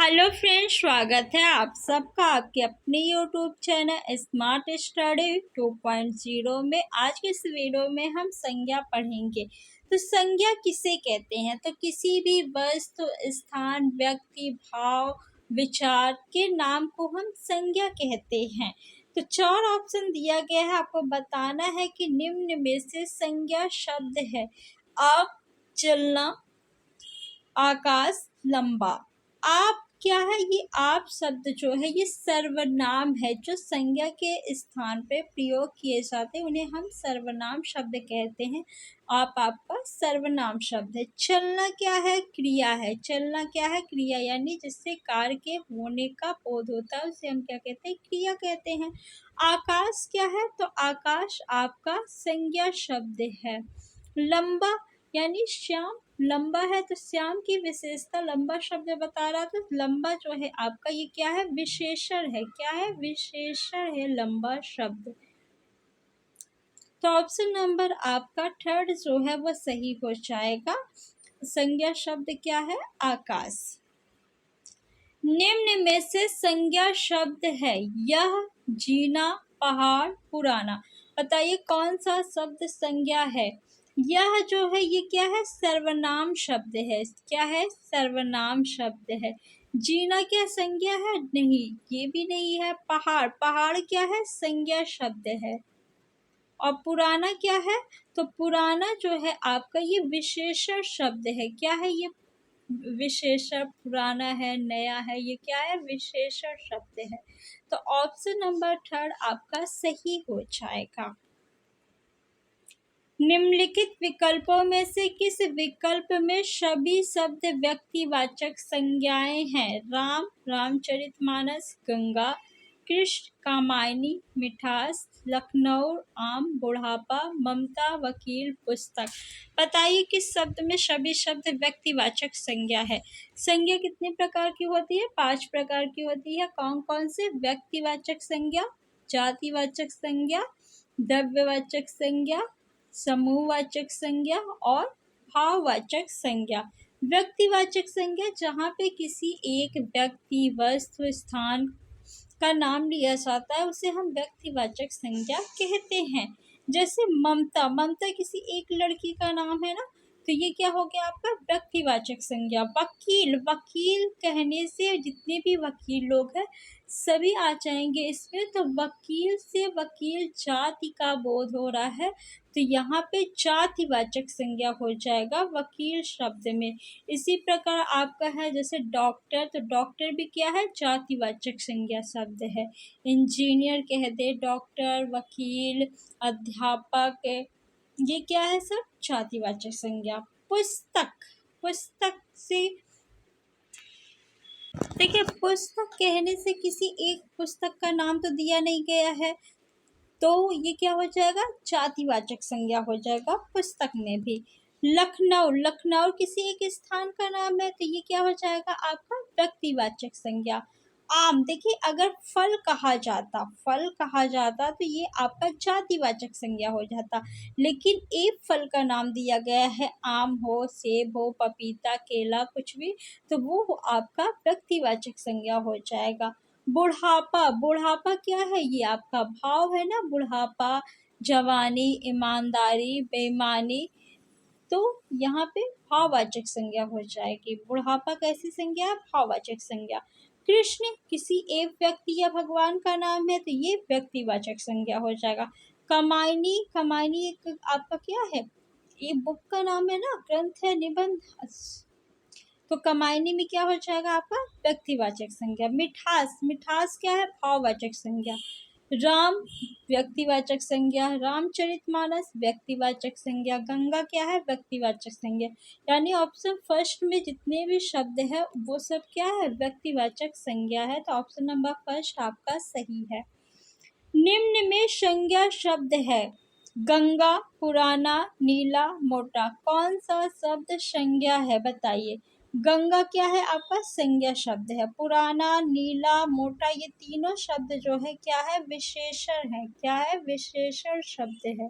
Hello friends, स्वागत है आप सबका आपके अपने यूट्यूब चैनल स्मार्ट स्टडी 2.0 में। आज के इस वीडियो में हम संज्ञा पढ़ेंगे। तो संज्ञा किसे कहते हैं? तो किसी भी वस्तु, स्थान, व्यक्ति, भाव, विचार के नाम को हम संज्ञा कहते हैं। तो 4 ऑप्शन दिया गया है, आपको बताना है कि निम्न में से संज्ञा शब्द है। आप, चलना, आकाश, लंबा। आप क्या है? ये आप शब्द जो है ये सर्वनाम है, जो संज्ञा के स्थान पे प्रयोग किए जाते हैं उन्हें हम सर्वनाम शब्द कहते हैं। आप आपका सर्वनाम शब्द है। चलना क्या है? क्रिया है। चलना क्या है? क्रिया, यानी जिससे कार्य के होने का बोध होता है उसे हम क्या कहते हैं? क्रिया कहते हैं। आकाश क्या है? तो आकाश आपका संज्ञा शब्द है। लंबा यानी श्याम, लंबा है तो श्याम की विशेषता लंबा शब्द बता रहा, तो लंबा जो है आपका ये क्या है? विशेषण है। क्या है? विशेषण है लंबा शब्द। तो ऑप्शन नंबर आपका थर्ड जो है वो सही हो जाएगा। संज्ञा शब्द क्या है? आकाश। निम्न में से संज्ञा शब्द है यह, जीना, पहाड़, पुराना। बताइए कौन सा शब्द संज्ञा है? यह जो है ये क्या है? सर्वनाम शब्द है। क्या है? सर्वनाम शब्द है। जीना क्या संज्ञा है? नहीं, ये भी नहीं है। पहाड़, पहाड़ क्या है? संज्ञा शब्द है। और पुराना क्या है? तो पुराना जो है आपका ये विशेषण शब्द है। क्या है? ये विशेषण। पुराना है, नया है, ये क्या है? विशेषण शब्द है। तो ऑप्शन नंबर थर्ड आपका सही हो जाएगा। निम्नलिखित विकल्पों में से किस विकल्प में सभी शब्द व्यक्तिवाचक संज्ञाएं हैं? राम, रामचरितमानस, गंगा, कृष्ण, कामायनी, मिठास, लखनऊ, आम, बुढ़ापा, ममता, वकील, पुस्तक। बताइए किस शब्द में सभी शब्द व्यक्तिवाचक संज्ञा है? संज्ञा कितने प्रकार की होती है? 5 प्रकार की होती है। कौन कौन से? व्यक्तिवाचक संज्ञा, जातिवाचक संज्ञा, द्रव्यवाचक संज्ञा, समूहवाचक संज्ञा और भाववाचक संज्ञा। व्यक्तिवाचक संज्ञा जहाँ पे किसी एक व्यक्ति, वस्तु, स्थान का नाम लिया जाता है उसे हम व्यक्तिवाचक संज्ञा कहते हैं। जैसे ममता, ममता किसी एक लड़की का नाम है ना, तो ये क्या हो गया आपका? व्यक्तिवाचक संज्ञा। वकील, वकील कहने से जितने भी वकील लोग हैं सभी आ जाएंगे इसमें। तो वकील से वकील जाति का बोध हो रहा है, तो यहाँ पे जातिवाचक संज्ञा हो जाएगा वकील शब्द में। इसी प्रकार आपका है जैसे डॉक्टर, तो डॉक्टर भी क्या है? जातिवाचक संज्ञा शब्द है। इंजीनियर कह दे, डॉक्टर, वकील, अध्यापक, ये क्या है? सब जातिवाचक संज्ञा। पुस्तक, पुस्तक से देखिए, पुस्तक कहने से किसी एक पुस्तक का नाम तो दिया नहीं गया है, तो ये क्या हो जाएगा? जातिवाचक संज्ञा हो जाएगा पुस्तक में भी। लखनऊ, लखनऊ किसी एक स्थान का नाम है, तो ये क्या हो जाएगा आपका? व्यक्तिवाचक संज्ञा। आम, देखिए अगर फल कहा जाता, फल कहा जाता तो ये आपका जातिवाचक संज्ञा हो जाता, लेकिन एक फल का नाम दिया गया है, आम हो, सेब हो, पपीता, केला, कुछ भी, तो वो आपका व्यक्तिवाचक संज्ञा हो जाएगा। बुढ़ापा, बुढ़ापा क्या है? ये आपका भाव है ना। बुढ़ापा, जवानी, ईमानदारी, बेईमानी, तो यहाँ पे भाववाचक संज्ञा हो जाएगी। बुढ़ापा कैसी संज्ञा है? भाववाचक संज्ञा। कृष्ण किसी एक व्यक्ति या भगवान का नाम है, तो ये व्यक्तिवाचक संज्ञा हो जाएगा। कमायनी, कमायनी एक आपका क्या है? ये बुक का नाम है ना, ग्रंथ है, निबंध, तो कमायनी में क्या हो जाएगा आपका? व्यक्तिवाचक संज्ञा। मिठास, मिठास क्या है? भाववाचक संज्ञा। राम व्यक्तिवाचक संज्ञा, रामचरितमानस व्यक्तिवाचक संज्ञा। गंगा क्या है? व्यक्तिवाचक संज्ञा। यानी ऑप्शन फर्स्ट में जितने भी शब्द है वो सब क्या है? व्यक्तिवाचक संज्ञा है। तो ऑप्शन नंबर फर्स्ट आपका सही है। निम्न में संज्ञा शब्द है गंगा, पुराना, नीला, मोटा। कौन सा शब्द संज्ञा है? बताइए। गंगा क्या है? आपका संज्ञा शब्द है। पुराना, नीला, मोटा, ये तीनों शब्द जो है क्या है? विशेषण है। क्या है? विशेषण शब्द है।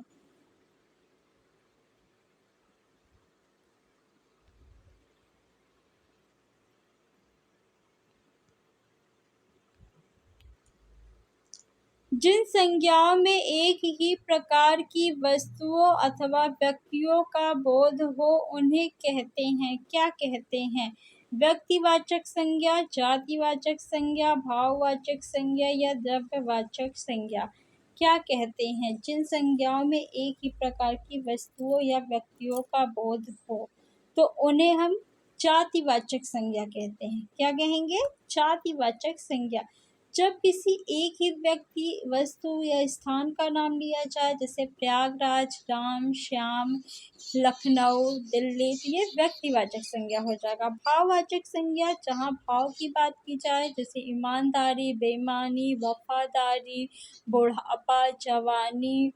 जिन संज्ञाओं में एक ही प्रकार की वस्तुओं अथवा व्यक्तियों का बोध हो उन्हें कहते हैं, क्या कहते हैं? व्यक्तिवाचक संज्ञा, जातिवाचक संज्ञा, भाववाचक संज्ञा या द्रव्यवाचक संज्ञा। क्या कहते हैं? जिन संज्ञाओं में एक ही प्रकार की वस्तुओं या व्यक्तियों का बोध हो तो उन्हें हम जातिवाचक संज्ञा कहते हैं। क्या कहेंगे? जातिवाचक संज्ञा। जब किसी एक ही व्यक्ति, वस्तु या स्थान का नाम लिया जाए, जैसे प्रयागराज, राम, श्याम, लखनऊ, दिल्ली, तो ये व्यक्तिवाचक संज्ञा हो जाएगा। भाववाचक संज्ञा, जहाँ भाव की बात की जाए, जैसे ईमानदारी, बेईमानी, वफादारी, बुढ़ापा, जवानी,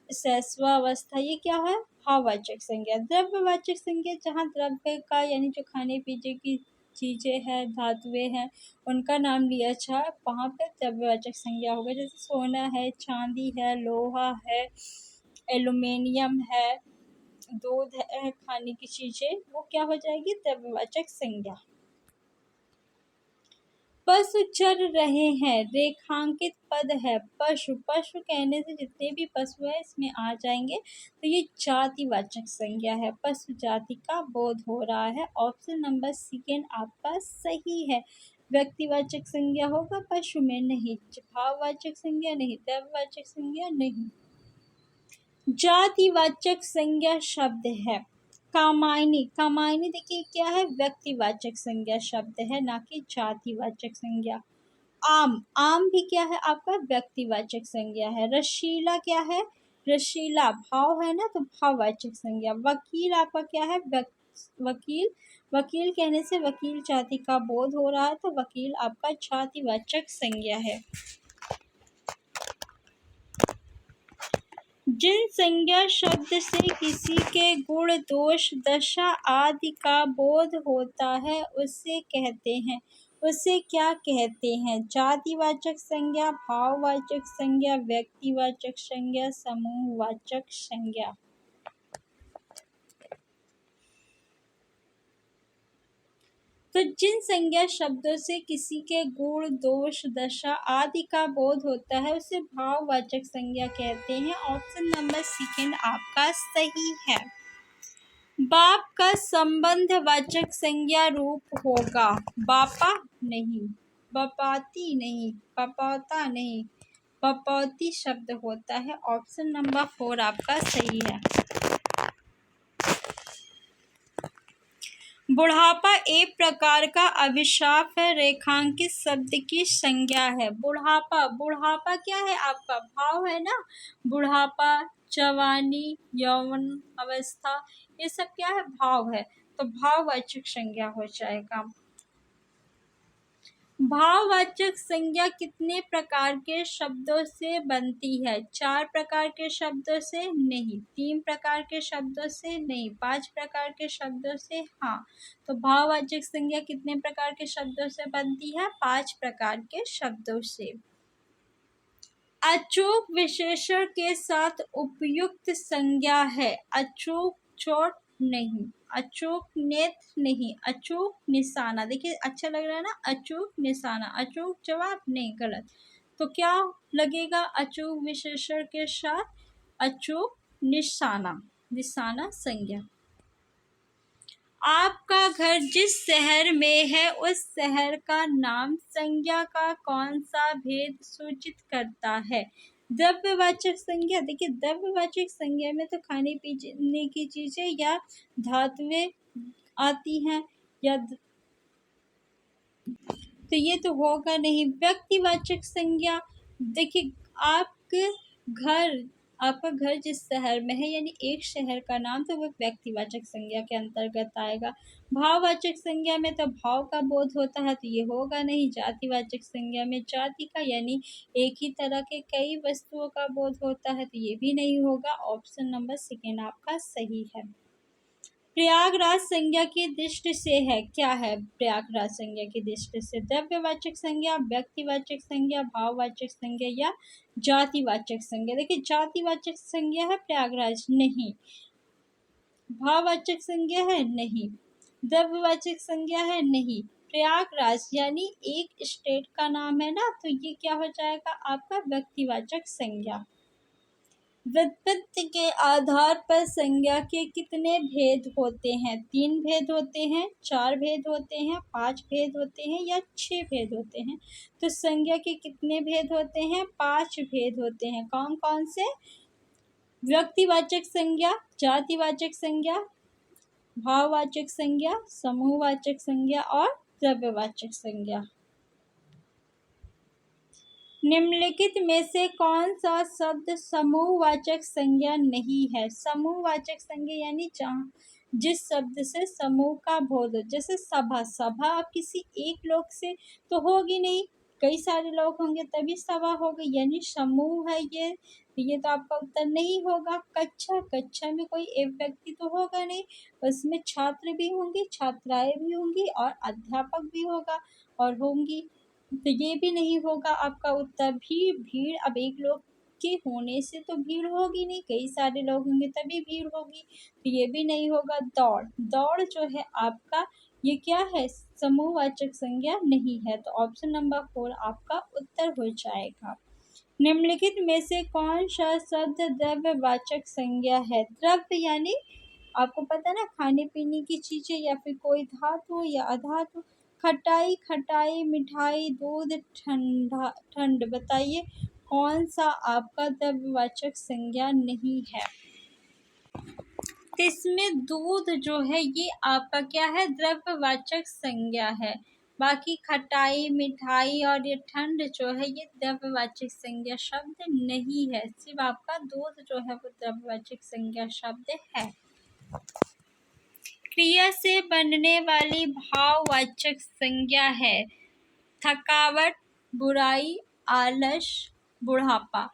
शैशवावस्था, ये क्या है? भाववाचक संज्ञा। द्रव्यवाचक संज्ञा, जहाँ द्रव्य का यानी जो खाने पीने की चीजें हैं, धातुएं हैं, उनका नाम लिया जाए, वहाँ पे द्रव्यवाचक संज्ञा होगा। जैसे सोना है, चांदी है, लोहा है, एल्युमिनियम है, दूध है, खाने की चीजें, वो क्या हो जाएगी? द्रव्यवाचक संज्ञा। पशु चर रहे हैं, रेखांकित पद है पशु। पशु कहने से जितने भी पशु है इसमें आ जाएंगे, तो ये जातिवाचक संज्ञा है। पशु जाति का बोध हो रहा है। ऑप्शन नंबर सेकेंड आपका सही है। व्यक्तिवाचक संज्ञा होगा पशु में, नहीं। भाववाचक संज्ञा नहीं, द्रव्यवाचक संज्ञा नहीं। जातिवाचक संज्ञा शब्द है कामायनी। कामायनी देखिए क्या है? व्यक्तिवाचक संज्ञा शब्द है, ना कि जातिवाचक संज्ञा। आम, आम भी क्या है? आपका व्यक्तिवाचक संज्ञा है। रशीला क्या है? रशीला भाव है ना, तो भाववाचक संज्ञा। वकील आपका क्या है? वकील। वकील कहने से वकील जाति का बोध हो रहा है, तो वकील आपका जातिवाचक संज्ञा है। जिन संज्ञा शब्द से किसी के गुण, दोष, दशा आदि का बोध होता है उसे कहते हैं, उसे क्या कहते हैं? जातिवाचक संज्ञा, भाववाचक संज्ञा, व्यक्तिवाचक संज्ञा, समूहवाचक संज्ञा। तो जिन संज्ञा शब्दों से किसी के गुण, दोष, दशा आदि का बोध होता है उसे भाववाचक संज्ञा कहते हैं। ऑप्शन नंबर सेकेंड आपका सही है। बाप का संबंधवाचक संज्ञा रूप होगा बापा नहीं, बपाती नहीं, बपौता नहीं, बपौती शब्द होता है। ऑप्शन नंबर 4 आपका सही है। बुढ़ापा एक प्रकार का अभिशाप है, रेखांकित शब्द की संज्ञा है। बुढ़ापा, बुढ़ापा क्या है? आपका भाव है ना। बुढ़ापा, जवानी, यौवन अवस्था, ये सब क्या है? भाव है, तो भाववाचक संज्ञा हो जाएगा। भाववाचक संज्ञा कितने प्रकार के शब्दों से बनती है? 4 प्रकार के शब्दों से नहीं, 3 प्रकार के शब्दों से नहीं, 5 प्रकार के शब्दों से हाँ। तो भाववाचक संज्ञा कितने प्रकार के शब्दों से बनती है? 5 प्रकार के शब्दों से। अचूक विशेषण के साथ उपयुक्त संज्ञा है। अचूक चोट नहीं, अचूक नेत्र नहीं, अचूक निशाना। देखिए अच्छा लग रहा है ना? अचूक निशाना। अचूक जवाब नहीं, गलत। तो क्या लगेगा? अचूक विशेषण के साथ अचूक निशाना, निशाना संज्ञा। आपका घर जिस शहर में है उस शहर का नाम संज्ञा का कौन सा भेद सूचित करता है? द्रव्यवाचक संज्ञा। देखिए द्रव्यवाचक संज्ञा में तो खाने पीने की चीजें या धातुएं आती हैं, या तो ये तो होगा नहीं। व्यक्तिवाचक संज्ञा, देखिए आपका घर जिस शहर में है यानी एक शहर का नाम, तो वो व्यक्तिवाचक संज्ञा के अंतर्गत आएगा। भाववाचक संज्ञा में तो भाव का बोध होता है, तो ये होगा नहीं। जातिवाचक संज्ञा में जाति का यानी एक ही तरह के कई वस्तुओं का बोध होता है, तो ये भी नहीं होगा। ऑप्शन नंबर सेकेंड आपका सही है। प्रयागराज संज्ञा की दृष्टि से है, क्या है? प्रयागराज संज्ञा की दृष्टि से द्रव्यवाचक संज्ञा, व्यक्तिवाचक संज्ञा, भाववाचक संज्ञा या जातिवाचक संज्ञा। देखिए जातिवाचक संज्ञा है प्रयागराज, नहीं। भाववाचक संज्ञा है, नहीं। द्रव्यवाचक संज्ञा है, नहीं। प्रयागराज यानी एक स्टेट का नाम है ना, तो ये क्या हो जाएगा आपका व्यक्तिवाचक संज्ञा। व्युत्पत्ति के आधार पर संज्ञा के कितने भेद होते हैं? 3 भेद होते हैं, 4 भेद होते हैं, 5 भेद होते हैं या 6 भेद होते हैं? तो संज्ञा के कितने भेद होते हैं? 5 भेद होते हैं। कौन कौन से? व्यक्तिवाचक संज्ञा, जातिवाचक संज्ञा, भाववाचक संज्ञा, समूहवाचक संज्ञा और द्रव्यवाचक संज्ञा। निम्नलिखित में से कौन सा शब्द समूहवाचक संज्ञा नहीं है? समूहवाचक संज्ञा यानी जहाँ जिस शब्द से समूह का बोध हो, जैसे सभा। सभा अब किसी एक लोग से तो होगी नहीं, कई सारे लोग होंगे तभी सभा होगी, यानी समूह है ये तो आपका उत्तर नहीं होगा। कक्षा, कक्षा में कोई एक व्यक्ति तो होगा नहीं, उसमें छात्र भी होंगे, छात्राएं भी होंगी और अध्यापक भी होगा और होंगी, तो ये भी नहीं होगा आपका उत्तर। भीड़, अब एक लोग के होने से तो भीड़ होगी नहीं, कई सारे लोग होंगे तभी भीड़ होगी, तो ये भी नहीं होगा। दौड़, दौड़ जो है आपका ये क्या है? समूहवाचक संज्ञा नहीं है, तो ऑप्शन नंबर 4 आपका उत्तर हो जाएगा। निम्नलिखित में से कौन सा शब्द द्रव्यवाचक संज्ञा है? द्रव्य यानी आपको पता है ना, खाने पीने की चीजें या फिर कोई धातु या अधातु। खटाई, खटाई, मिठाई, दूध, ठंडा, ठंड। बताइए कौन सा आपका द्रव्यवाचक संज्ञा नहीं है? तो इसमें दूध जो है ये आपका क्या है? द्रव्यवाचक संज्ञा है। बाकी खटाई, मिठाई और ये ठंड जो है ये द्रव्यवाचक संज्ञा शब्द नहीं है, सिर्फ आपका दूध जो है वो द्रव्यवाचक संज्ञा शब्द है। क्रिया से बनने वाली भाववाचक संज्ञा है थकावट, बुराई, आलस, बुढ़ापा।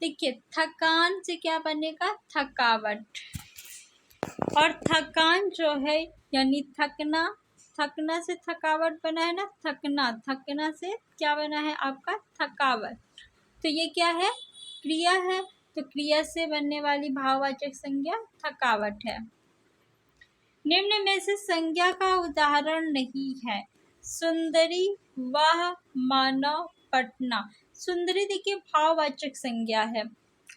देखिए थकान से क्या बनेगा? थकावट। और थकान जो है यानी थकना, थकना से थकावट बना है ना, थकना, थकना से क्या बना है आपका? थकावट। तो ये क्या है? क्रिया है, तो क्रिया से बनने वाली भाववाचक संज्ञा थकावट है। निम्न में से संज्ञा का उदाहरण नहीं है। सुंदरी, वह, मानव, पटना। सुंदरी देखिए भाववाचक संज्ञा है।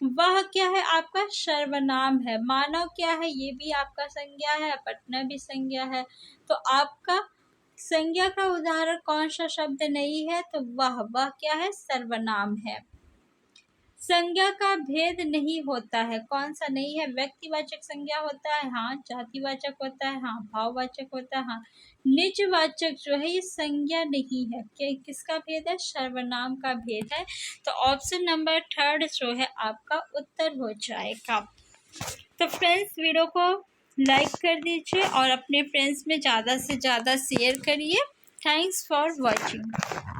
वह क्या है? आपका सर्वनाम है। मानव क्या है? ये भी आपका संज्ञा है। पटना भी संज्ञा है। तो आपका संज्ञा का उदाहरण कौन सा शब्द नहीं है? तो वह क्या है? सर्वनाम है। संज्ञा का भेद नहीं होता है। कौन सा नहीं है? व्यक्तिवाचक संज्ञा होता है, हाँ। जातिवाचक होता है, हाँ। भाववाचक होता है, हाँ। निजवाचक जो है ये संज्ञा नहीं है। क्या किसका भेद है? सर्वनाम का भेद है। तो ऑप्शन नंबर 3 जो है आपका उत्तर हो जाएगा। तो फ्रेंड्स वीडियो को लाइक कर दीजिए और अपने फ्रेंड्स में ज़्यादा से ज़्यादा शेयर करिए। Thanks for watching.